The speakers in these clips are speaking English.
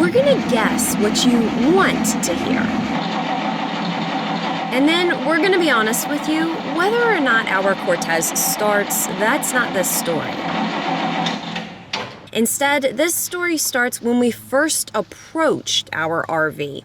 we're gonna guess what you want to hear. And then we're gonna be honest with you, whether or not our Cortez starts, that's not this story. Instead, this story starts when we first approached our RV.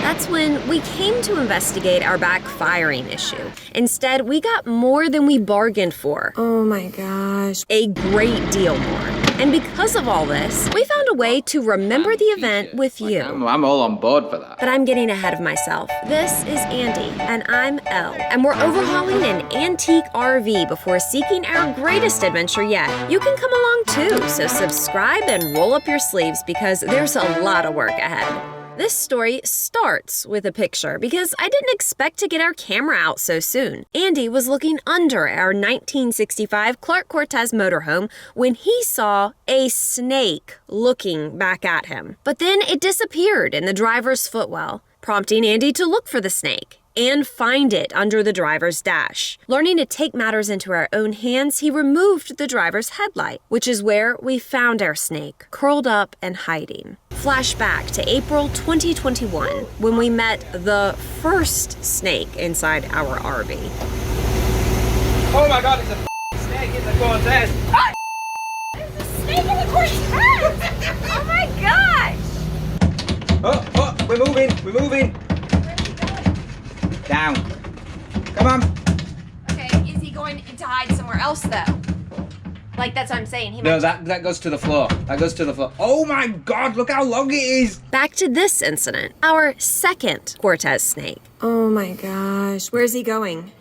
That's when we came to investigate our backfiring issue. Instead, we got more than we bargained for. Oh my gosh. A great deal more. And because of all this, we found a way to remember the event with you. I'm all on board for that. But I'm getting ahead of myself. This is Andy, and I'm Elle, and we're overhauling an antique RV before seeking our greatest adventure yet. You can come along too, so subscribe and roll up your sleeves because there's a lot of work ahead. This story starts with a picture because I didn't expect to get our camera out so soon. Andy was looking under our 1965 Clark Cortez motorhome when he saw a snake looking back at him. But then it disappeared in the driver's footwell, prompting Andy to look for the snake and find it under the driver's dash. Learning to take matters into our own hands, he removed the driver's headlight, which is where we found our snake, curled up and hiding. Flashback to April 2021, when we met the first snake inside our RV. Oh my god, it's a snake in the Cortez. Ah! There's a snake in the Cortez! Oh my gosh! Oh, we're moving. Down. Come on. Okay, is he going to hide somewhere else though? Like, that's what I'm saying. He No, might... that goes to the floor. Oh my god, look how long it is. Back to this incident, our second Cortez snake. Oh my gosh. Where's he going?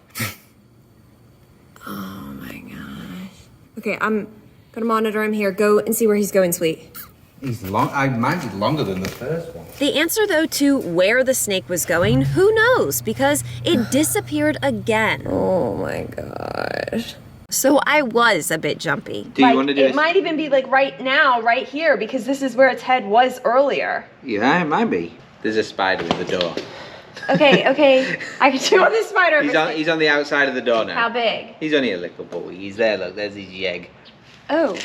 Oh my gosh. Okay, I'm gonna monitor him here. Go and see where he's going, sweet. He's long. I mind it's longer than the first one. The answer, though, to where the snake was going, who knows? Because it disappeared again. Oh my gosh. So I was a bit jumpy. Do you want to do it? It might even be like right now, right here, because this is where its head was earlier. Yeah, it might be. There's a spider in the door. Okay, I can do all this spider. He's on the outside of the door now. How big? He's only a little boy. He's there, look, there's his egg. Oh,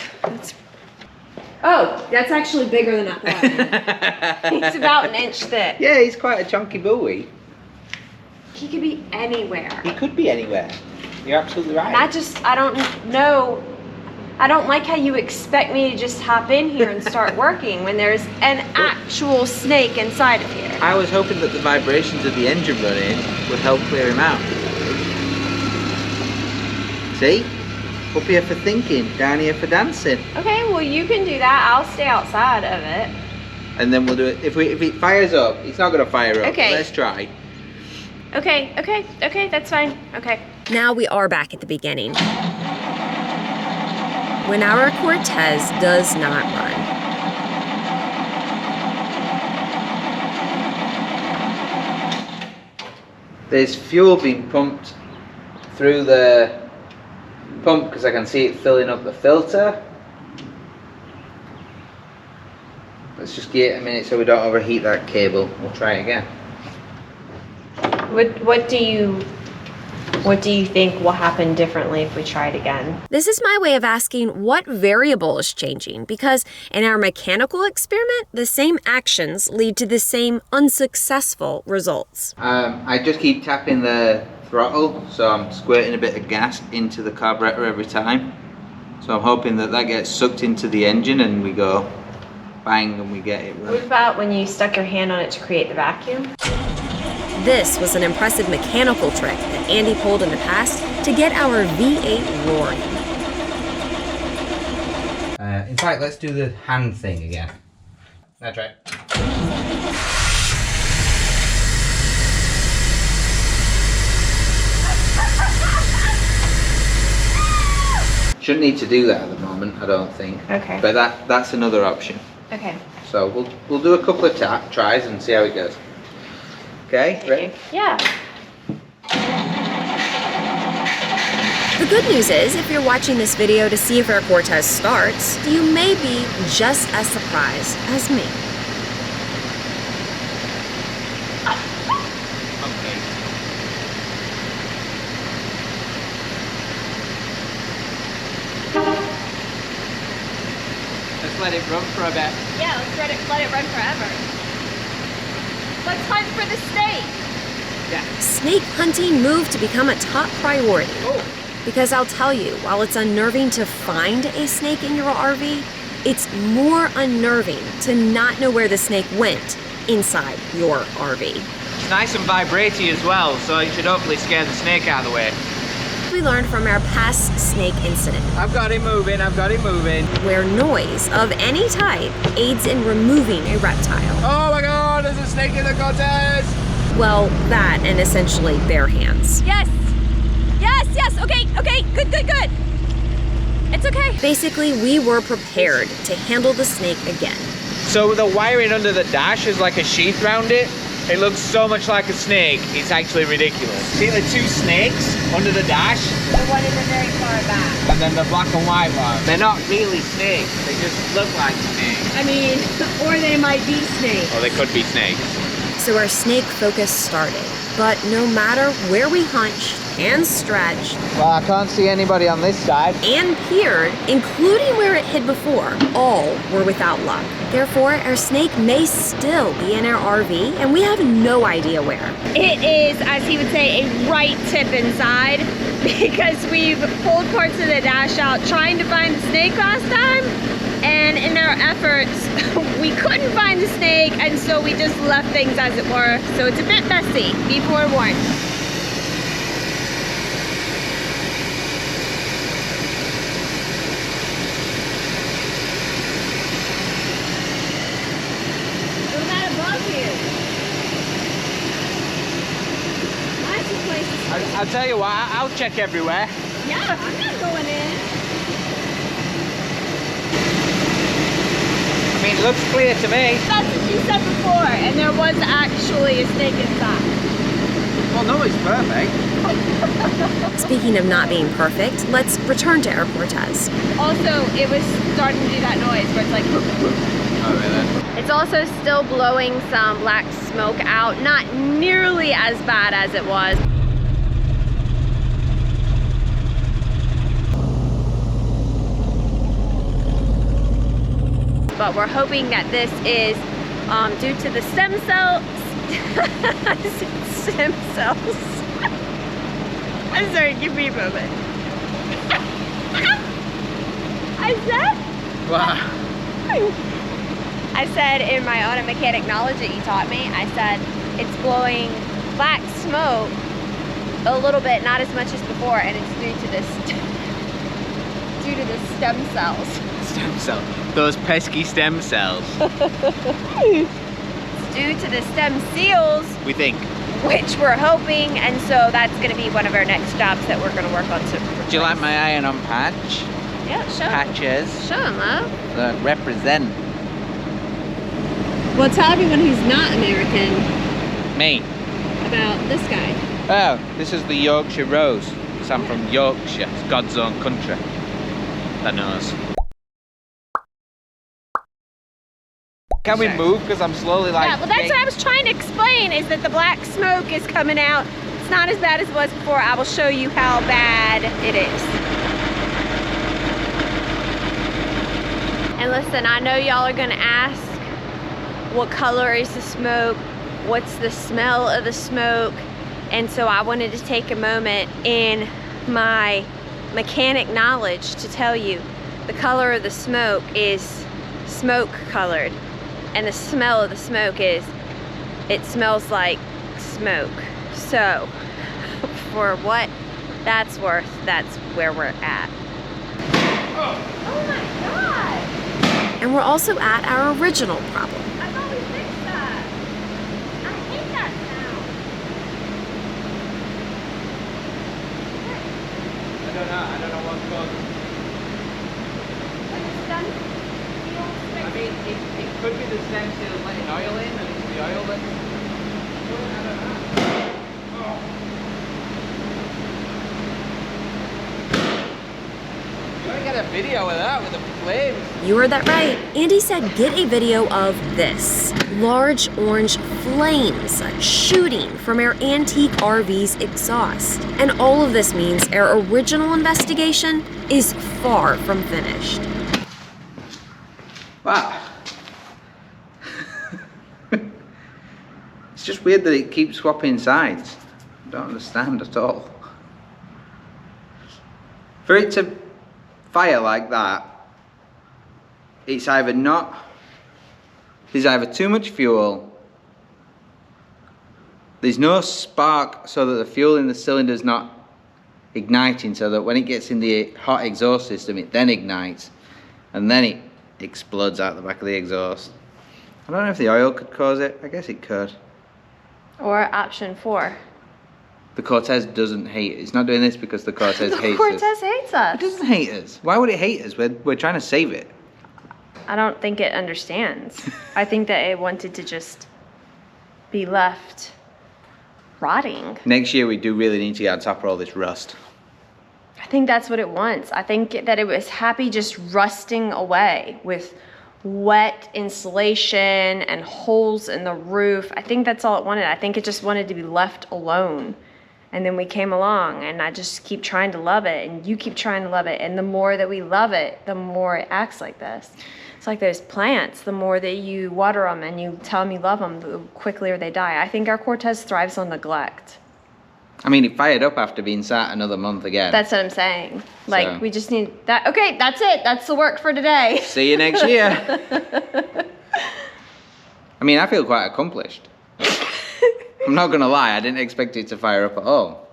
that's actually bigger than I thought. He's about an inch thick. Yeah, he's quite a chunky boy. He could be anywhere. He could be anywhere. You're absolutely right. I don't know. I don't like how you expect me to just hop in here and start working when there's an actual snake inside of here. I was hoping that the vibrations of the engine running would help clear him out. See? Up here for thinking, down here for dancing. Okay, well you can do that. I'll stay outside of it. And then we'll do it. If it fires up, it's not going to fire up. Okay. Let's try. Okay, that's fine. Okay. Now we are back at the beginning. When our Cortez does not run. There's fuel being pumped through the pump because I can see it filling up the filter. Let's just give it a minute so we don't overheat that cable. We'll try it again. What do you think will happen differently if we try it again? This is my way of asking what variable is changing, because in our mechanical experiment, the same actions lead to the same unsuccessful results. I just keep tapping the throttle, so I'm squirting a bit of gas into the carburetor every time. So I'm hoping that gets sucked into the engine and we go bang and we get it running. What about when you stuck your hand on it to create the vacuum? This was an impressive mechanical trick that Andy pulled in the past to get our V8 roaring. In fact, let's do the hand thing again. That's right. Shouldn't need to do that at the moment, I don't think. Okay. But that's another option. Okay. So we'll do a couple of tries and see how it goes. Okay, ready? Yeah. The good news is, if you're watching this video to see if our Cortez starts, you may be just as surprised as me. let it run for a bit. Yeah, let's let it run forever. Let's hunt for the snake. Yeah. Snake hunting moved to become a top priority. Oh. Because I'll tell you, while it's unnerving to find a snake in your RV, it's more unnerving to not know where the snake went inside your RV. It's nice and vibrating as well, so it should hopefully scare the snake out of the way. We learned from our past snake incident, I've got him moving, where noise of any type aids in removing a reptile. Oh my god, there's a snake in the Cortez! Well, that and essentially bare hands. Yes. Okay. Good. It's okay. Basically, we were prepared to handle the snake again. So the wiring under the dash is like a sheath around it. It looks so much like a snake, it's actually ridiculous. See the two snakes under the dash? The one in the very far back. And then the black and white one. They're not really snakes, they just look like snakes. I mean, or they might be snakes. Or they could be snakes. So our snake focus started. But no matter where we hunched and stretched Well, I can't see anybody on this side. and peered, including where it hid before, all were without luck. Therefore, our snake may still be in our RV, and we have no idea where. It is, as he would say, a right tip inside because we've pulled parts of the dash out trying to find the snake last time, and in our efforts we couldn't find the snake, and so we just left things as it were. So it's a bit messy, be forewarned. What about above you? Lots of places. I'll tell you what, I'll check everywhere. Yeah, I'm not going in. I mean, it looks clear to me. That's what you said before, and there was actually a snake inside. Well, no, it's perfect. Speaking of not being perfect, let's return to our Cortez. Also, it was starting to do that noise where it's like... Oh, really? It's also still blowing some black smoke out, not nearly as bad as it was. But we're hoping that this is due to the stem cells. Stem cells. I'm sorry, give me a moment. I said in my auto mechanic knowledge that you taught me, I said it's blowing black smoke a little bit, not as much as before, and it's due to this, due to the stem cells. Stem cell. Those pesky stem cells. It's due to the stem seals, We think. which we're hoping, and so that's going to be one of our next jobs that we're going to work on. Do you like my iron-on patch? Yeah, show 'em. Patches. Show 'em, love. Look, represent Well, tell everyone who's not American me. about this guy. Oh, this is the Yorkshire Rose. Because I'm from Yorkshire. It's God's own country. That knows. Can we move? Because I'm slowly like... Yeah, well, that's what I was trying to explain, is that the black smoke is coming out. It's not as bad as it was before. I will show you how bad it is. And listen, I know y'all are gonna ask, what color is the smoke? What's the smell of the smoke? And so I wanted to take a moment in my mechanic knowledge to tell you the color of the smoke is smoke colored. And the smell of the smoke is, it smells like smoke. So, for what that's worth, that's where we're at. Oh my God! And we're also at our original problem. I thought we fixed that. I hate that sound. I don't know what's going on. Like it's done. I mean, it could be the stem cells letting oil in, and it's the oil that's... I don't know. You want to get a video of that with the flames? You heard that right. Andy said get a video of this. Large orange flames shooting from our antique RV's exhaust. And all of this means our original investigation is far from finished. Wow. It's just weird that it keeps swapping sides. I don't understand at all. For it to fire like that, it's either not, there's either too much fuel, there's no spark so that the fuel in the cylinder's not igniting, so that when it gets in the hot exhaust system it then ignites and then it explodes out the back of the exhaust. I don't know if the oil could cause it. I guess it could. Or option 4. The Cortez doesn't hate it. It's not doing this because the Cortez hates us. Cortez hates us. It doesn't hate us. Why would it hate us? We're trying to save it. I don't think it understands. I think that it wanted to just be left rotting. Next year we do really need to get on top of all this rust. I think that's what it wants. I think that it was happy just rusting away with wet insulation and holes in the roof. I think that's all it wanted. I think it just wanted to be left alone. And then we came along and I just keep trying to love it and you keep trying to love it. And the more that we love it, the more it acts like this. It's like those plants. The more that you water them and you tell them you love them, the quicker they die. I think our Cortez thrives on neglect. I mean, it fired up after being sat another month again. That's what I'm saying. Like, we just need that. Okay, that's it. That's the work for today. See you next year. I mean, I feel quite accomplished. I'm not gonna lie, I didn't expect it to fire up at all.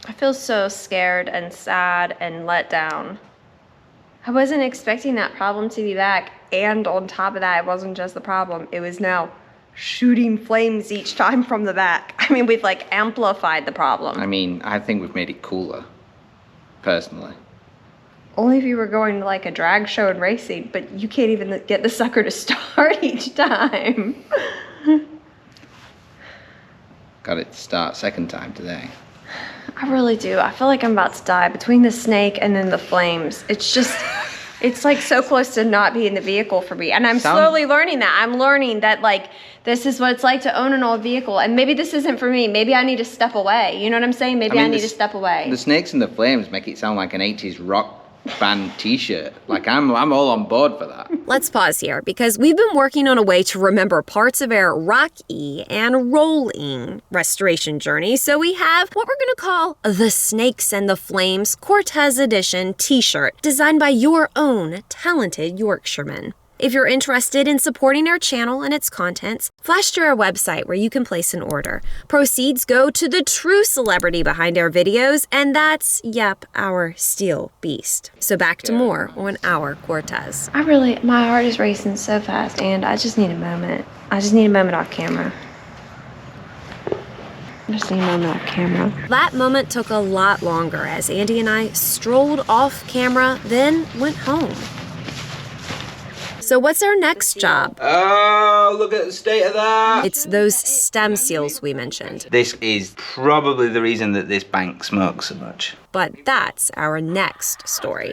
I feel so scared and sad and let down. I wasn't expecting that problem to be back, and on top of that, it wasn't just the problem. It was now shooting flames each time from the back. I mean, we've like amplified the problem. I mean, I think we've made it cooler, personally. Only if you were going to like a drag show and racing, but you can't even get the sucker to start each time. Got it to start second time today. I really do. I feel like I'm about to die between the snake and then the flames. It's just, it's like so close to not being the vehicle for me. And I'm slowly learning that. I'm learning that like, this is what it's like to own an old vehicle. And maybe this isn't for me. Maybe I need to step away. You know what I'm saying? Maybe I need to step away. The snakes and the flames make it sound like an 80s rock band t-shirt. Like I'm all on board for that. Let's pause here because we've been working on a way to remember parts of our rocky and rolling restoration journey. So we have what we're going to call the Snakes and the Flames Cortez Edition t-shirt designed by your own talented Yorkshireman. If you're interested in supporting our channel and its contents, flash to our website where you can place an order. Proceeds go to the true celebrity behind our videos, and that's, yep, our steel beast. So back to more on our Cortez. My heart is racing so fast, and I just need a moment. I just need a moment off camera. That moment took a lot longer as Andy and I strolled off camera, then went home. So what's our next job? Oh, look at the state of that. It's those stem seals we mentioned. This is probably the reason that this bank smokes so much. But that's our next story.